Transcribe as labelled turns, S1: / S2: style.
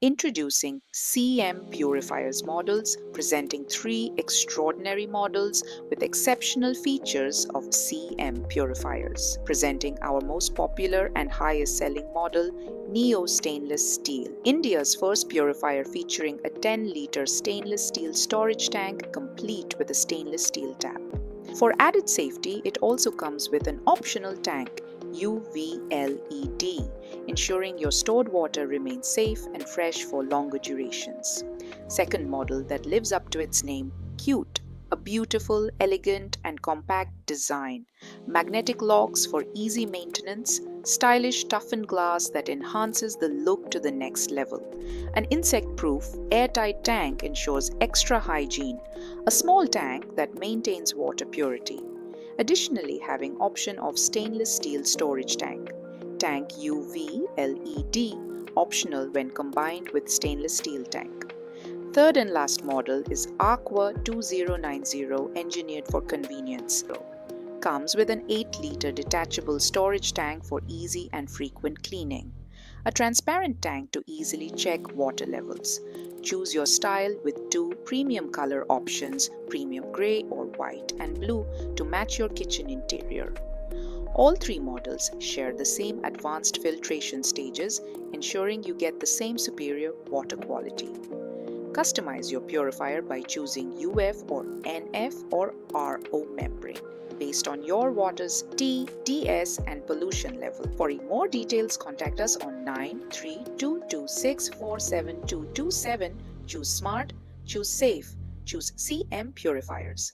S1: Introducing CM Purifiers models, presenting 3 extraordinary models with exceptional features of CM Purifiers. Presenting our most popular and highest selling model, Neo Stainless Steel, India's first purifier featuring a 10-liter stainless steel storage tank complete with a stainless steel tap. For added safety, it also comes with an optional tank, UV-LED, ensuring your stored water remains safe and fresh for longer durations. Second model that lives up to its name, Cute, a beautiful, elegant and compact design, magnetic locks for easy maintenance, stylish toughened glass that enhances the look to the next level. An insect-proof, airtight tank ensures extra hygiene, a small tank that maintains water purity. Additionally, having option of stainless steel storage tank. Tank UV LED, optional when combined with stainless steel tank. Third and last model is Aqua 2090, engineered for convenience. Comes with an 8-liter detachable storage tank for easy and frequent cleaning. A transparent tank to easily check water levels. Choose your style with 2 premium color options, premium gray or white and blue, to match your kitchen interior. All 3 models share the same advanced filtration stages, ensuring you get the same superior water quality. Customize your purifier by choosing UF or NF or RO membrane based on your water's T, DS and pollution level. For more details, contact us on 9322647227. Choose smart, choose safe, choose CM Purifiers.